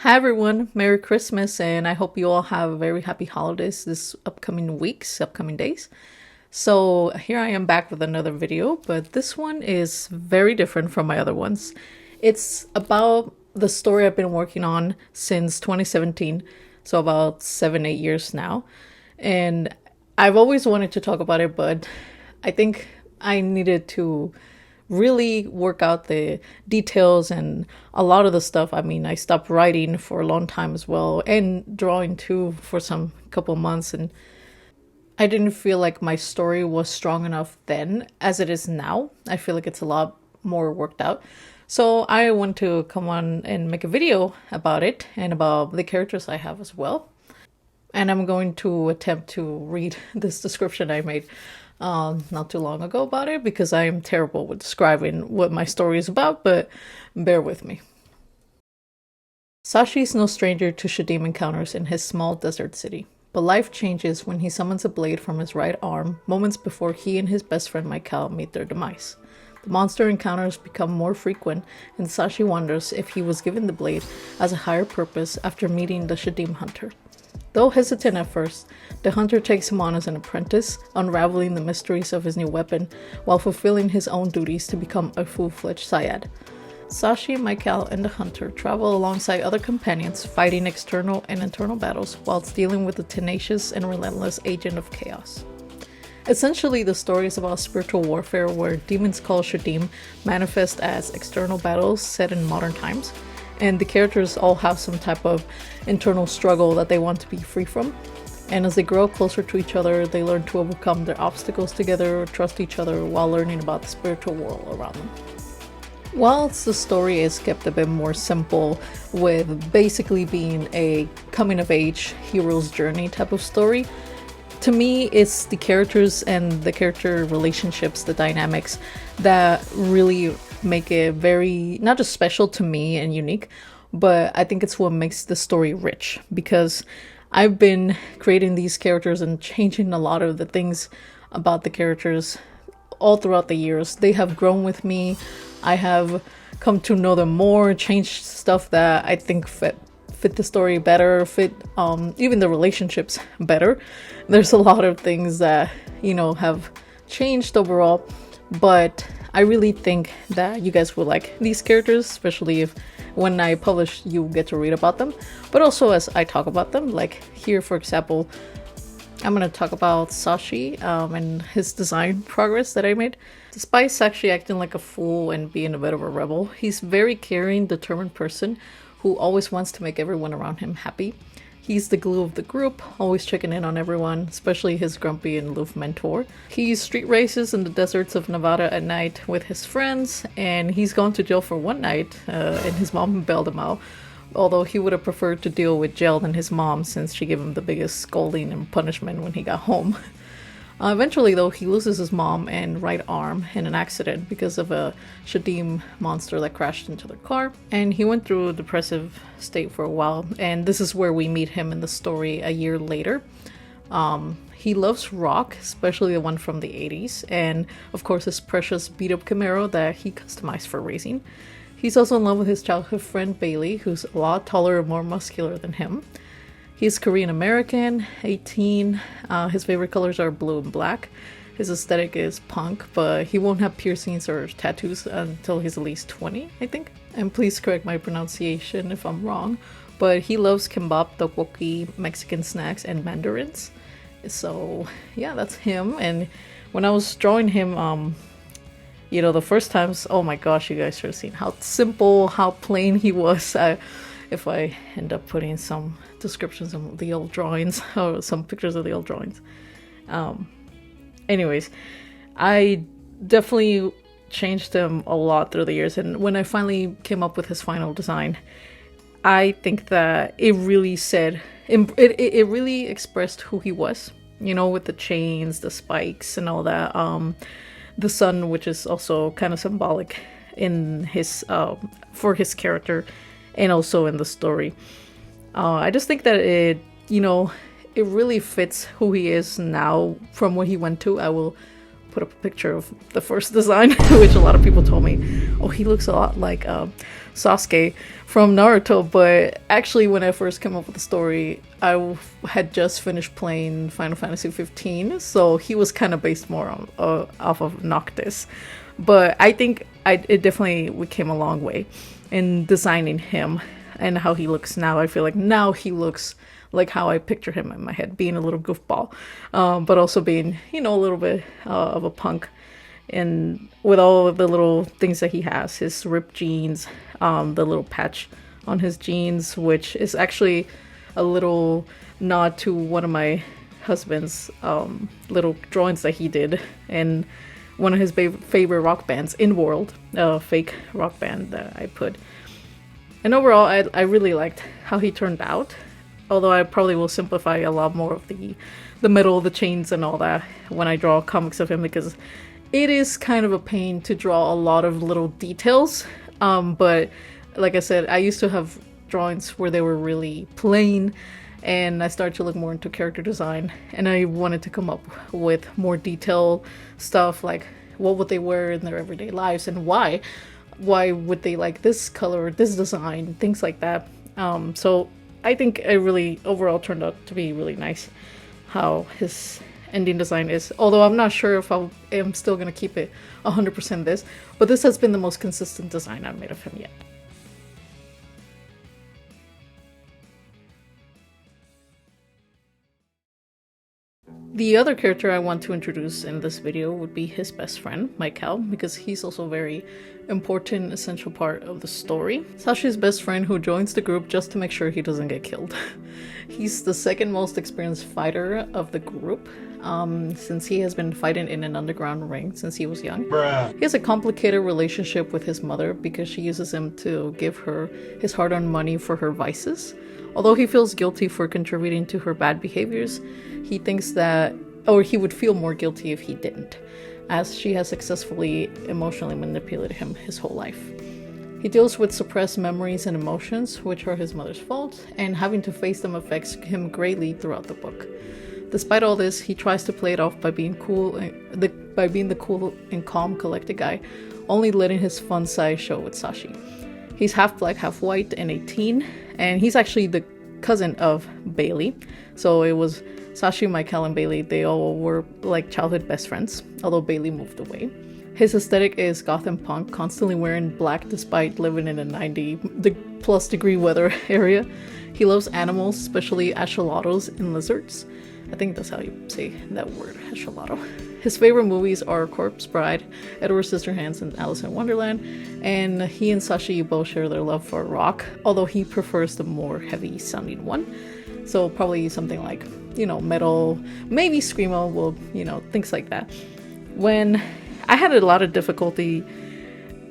Hi everyone, Merry Christmas, and I hope you all have very happy holidays this upcoming days. So here I am back with another video, but this one is very different from my other ones. It's about the story I've been working on since 2017, so about 7-8 years now. And I've always wanted to talk about it, but I think I needed to really work out the details and a lot of the stuff. I mean, I stopped writing for a long time as well, and drawing too for some couple months, and I didn't feel like my story was strong enough then as it is now. I feel like it's a lot more worked out. So I want to come on and make a video about it and about the characters I have as well. And I'm going to attempt to read this description I made not too long ago about it, because I am terrible with describing what my story is about, but bear with me. Sashi is no stranger to Shadim encounters in his small desert city, but life changes when he summons a blade from his right arm moments before he and his best friend Michael meet their demise. The monster encounters become more frequent, and Sashi wonders if he was given the blade as a higher purpose after meeting the Shadim hunter. Though hesitant at first, the hunter takes him on as an apprentice, unraveling the mysteries of his new weapon while fulfilling his own duties to become a full-fledged Syad. Sashi, Michael, and the hunter travel alongside other companions, fighting external and internal battles whilst dealing with the tenacious and relentless agent of chaos. Essentially, the story is about spiritual warfare where demons called Shadim manifest as external battles set in modern times, and the characters all have some type of internal struggle that they want to be free from. And as they grow closer to each other, they learn to overcome their obstacles together, trust each other, while learning about the spiritual world around them. Whilst the story is kept a bit more simple, with basically being a coming-of-age hero's journey type of story, to me it's the characters and the character relationships, the dynamics, that really make it very, not just special to me and unique, but I think it's what makes the story rich, because I've been creating these characters and changing a lot of the things about the characters all throughout the years. They have grown with me. I have come to know them more, changed stuff that I think fit the story better, fit even the relationships better. There's a lot of things that, have changed overall, but I really think that you guys will like these characters, especially if when I publish you get to read about them, but also as I talk about them. Like here, for example, I'm going to talk about Sashi and his design progress that I made. Despite Sashi acting like a fool and being a bit of a rebel, he's a very caring, determined person who always wants to make everyone around him happy. He's the glue of the group, always checking in on everyone, especially his grumpy and aloof mentor. He street races in the deserts of Nevada at night with his friends, and he's gone to jail for one night, and his mom bailed him out. Although he would have preferred to deal with jail than his mom, since she gave him the biggest scolding and punishment when he got home. Eventually, though, he loses his mom and right arm in an accident because of a Shadim monster that crashed into their car, and he went through a depressive state for a while, and this is where we meet him in the story a year later. He loves rock, especially the one from the 80s, and of course his precious beat-up Camaro that he customized for racing. He's also in love with his childhood friend Bailey, who's a lot taller and more muscular than him. He's Korean American, 18. His favorite colors are blue and black. His aesthetic is punk, but he won't have piercings or tattoos until he's at least 20, I think. And please correct my pronunciation if I'm wrong. But he loves kimbap, tteokbokki, Mexican snacks, and mandarins. So yeah, that's him. And when I was drawing him, the first times, oh my gosh, you guys should have seen how simple, how plain he was. If I end up putting some descriptions of the old drawings or some pictures of the old drawings. Anyways, I definitely changed him a lot through the years, and when I finally came up with his final design, I think that it really it really expressed who he was, with the chains, the spikes, and all that. The sun, which is also kind of symbolic in his for his character, and also in the story. I just think that it really fits who he is now from what he went to. I will put up a picture of the first design, which a lot of people told me, oh, he looks a lot like Sasuke from Naruto. But actually, when I first came up with the story, had just finished playing Final Fantasy 15, so he was kind of based more on off of Noctis. But I think it definitely we came a long way in designing him and how he looks now. I feel like now he looks like how I picture him in my head, being a little goofball, but also being, a little bit of a punk. And with all of the little things that he has, his ripped jeans, the little patch on his jeans, which is actually a little nod to one of my husband's little drawings that he did in one of his favorite rock bands, In World, a fake rock band that I put. And overall, I really liked how he turned out. Although I probably will simplify a lot more of the metal, the chains, and all that when I draw comics of him, because it is kind of a pain to draw a lot of little details. But like I said, I used to have drawings where they were really plain, and I started to look more into character design, and I wanted to come up with more detailed stuff, like what would they wear in their everyday lives and why would they like this color or this design, things like that. So I think it really overall turned out to be really nice how his ending design is. Although I'm not sure if I am still going to keep it 100% this, but this has been the most consistent design I've made of him yet. The other character I want to introduce in this video would be his best friend, Michael, because he's also a very important, essential part of the story. Sashi's best friend who joins the group just to make sure he doesn't get killed. He's the second most experienced fighter of the group, since he has been fighting in an underground ring since he was young. Bruh. He has a complicated relationship with his mother because she uses him to give her his hard-earned money for her vices. Although he feels guilty for contributing to her bad behaviors, he thinks that, or he would feel more guilty if he didn't, as she has successfully emotionally manipulated him his whole life. He deals with suppressed memories and emotions, which are his mother's fault, and having to face them affects him greatly throughout the book. Despite all this, he tries to play it off by being the cool and calm, collected guy, only letting his fun side show with Sashi. He's half black, half white, and 18, and he's actually the cousin of Bailey. So it was Sashi, Michael, and Bailey. They all were like childhood best friends, although Bailey moved away. His aesthetic is goth and punk, constantly wearing black despite living in a 90+ degree weather area. He loves animals, especially axolotls and lizards. I think that's how you say that word, axolotl. His favorite movies are Corpse Bride, Edward Scissorhands, and Alice in Wonderland, and he and Sashi both share their love for rock, although he prefers the more heavy-sounding one. So probably something like, metal, maybe screamo, well, things like that. When I had a lot of difficulty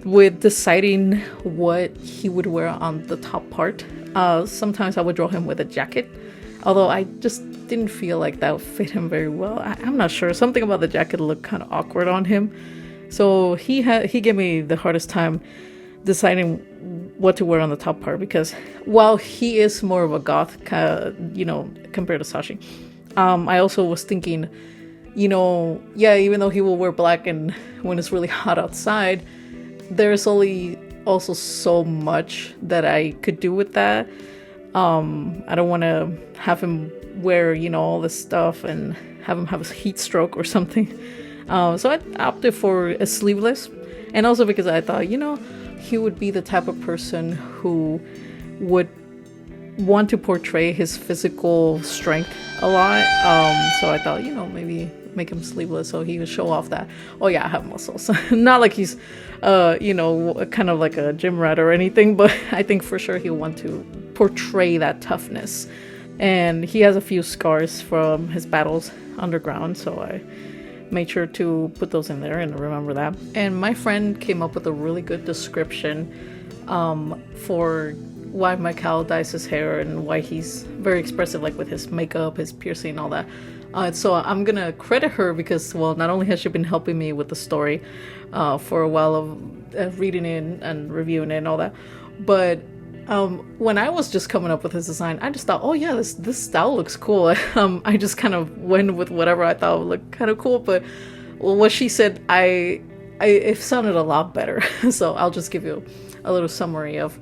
with deciding what he would wear on the top part, sometimes I would draw him with a jacket, although I just didn't feel like that would fit him very well. I'm not sure. Something about the jacket looked kind of awkward on him. So he gave me the hardest time deciding what to wear on the top part, because while he is more of a goth, compared to Sashi, I also was thinking, even though he will wear black and when it's really hot outside, there's only also so much that I could do with that. I don't want to have him wear, all this stuff and have him have a heat stroke or something. So I opted for a sleeveless, and also because I thought, he would be the type of person who would want to portray his physical strength a lot. So I thought, maybe make him sleeveless so he would show off that, oh yeah, I have muscles. Not like he's, kind of like a gym rat or anything, but I think for sure he'll want to portray that toughness. And he has a few scars from his battles underground, so I made sure to put those in there and remember that. And my friend came up with a really good description for why Michael dyes his hair and why he's very expressive, like with his makeup, his piercing, all that. So I'm gonna credit her because, well, not only has she been helping me with the story for a while of reading it and reviewing it and all that, but when I was just coming up with his design, I just thought, oh yeah, this style looks cool. I just kind of went with whatever I thought would look kind of cool, but what she said, I it sounded a lot better. So I'll just give you a little summary of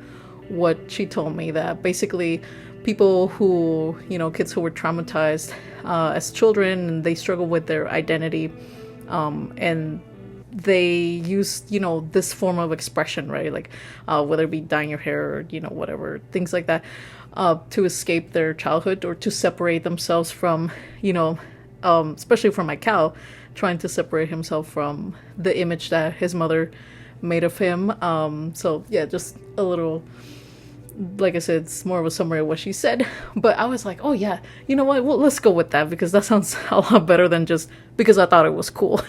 what she told me, that basically people who, kids who were traumatized as children, and they struggle with their identity, and they use, this form of expression, right? Like, whether it be dyeing your hair or, whatever, things like that, to escape their childhood or to separate themselves from, especially for my cow, trying to separate himself from the image that his mother made of him. So yeah, just a little, like I said, it's more of a summary of what she said. But I was like, oh yeah, you know what? Well, let's go with that, because that sounds a lot better than just because I thought it was cool.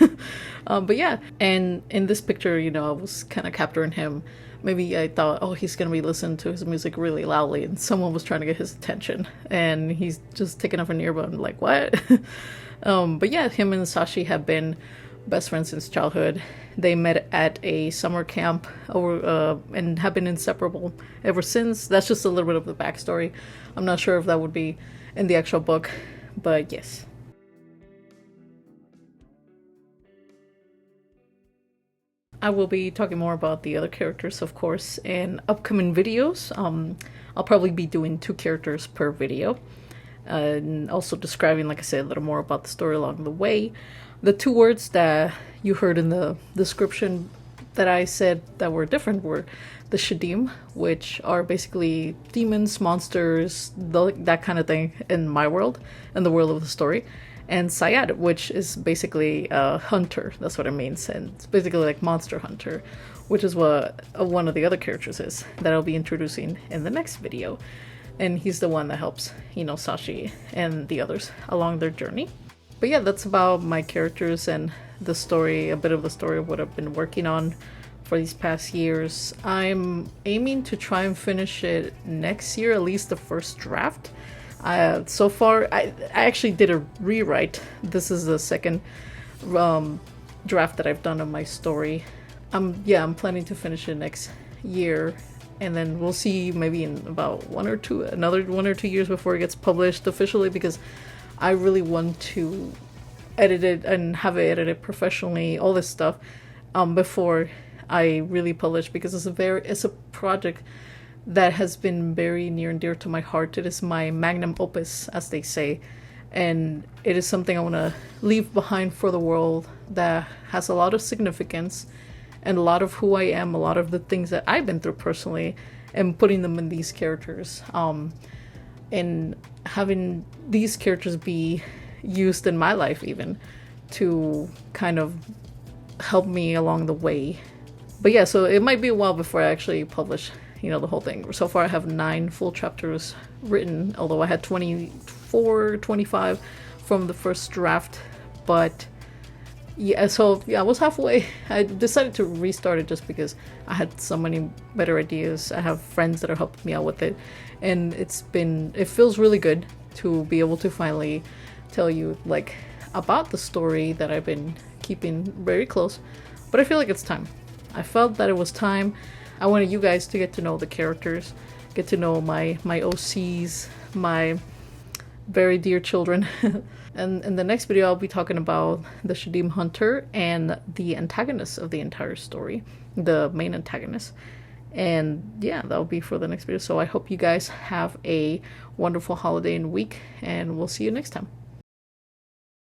But yeah, and in this picture, I was kind of capturing him. Maybe I thought, oh, he's gonna be listening to his music really loudly, and someone was trying to get his attention, and he's just taking off an earbud. I'm like, what? But yeah, him and Sashi have been best friends since childhood. They met at a summer camp and have been inseparable ever since. That's just a little bit of the backstory. I'm not sure if that would be in the actual book, but yes. I will be talking more about the other characters, of course, in upcoming videos. I'll probably be doing 2 characters per video, and also describing, like I said, a little more about the story along the way. The 2 words that you heard in the description that I said that were different were the Shadim, which are basically demons, monsters, that kind of thing in my world, in the world of the story. And Sayad, which is basically a hunter. That's what it means. And it's basically like monster hunter, which is what one of the other characters is that I'll be introducing in the next video. And he's the one that helps, Sashi and the others along their journey. But yeah, that's about my characters and the story, a bit of the story of what I've been working on for these past years. I'm aiming to try and finish it next year, at least the first draft. So far, I actually did a rewrite. This is the second draft that I've done of my story. I'm planning to finish it next year, and then we'll see, maybe in about another 1 or 2 years before it gets published officially, because I really want to edit it and have it edited professionally, all this stuff, before I really publish, because it's a project that has been very near and dear to my heart. It is my magnum opus, as they say, and it is something I want to leave behind for the world that has a lot of significance and a lot of who I am, a lot of the things that I've been through personally, and putting them in these characters, and having these characters be used in my life even to kind of help me along the way. But yeah, so it might be a while before I actually publish the whole thing. So far I have 9 full chapters written, although I had 24, 25 from the first draft. But yeah, so yeah, I was halfway. I decided to restart it just because I had so many better ideas. I have friends that are helping me out with it, and it feels really good to be able to finally tell you about the story that I've been keeping very close. But I feel like it's time. I felt that it was time. I wanted you guys to get to know the characters, get to know my OCs, my very dear children. And in the next video, I'll be talking about the Shadim Hunter and the antagonist of the entire story, the main antagonist. And yeah, that'll be for the next video. So I hope you guys have a wonderful holiday and week, and we'll see you next time.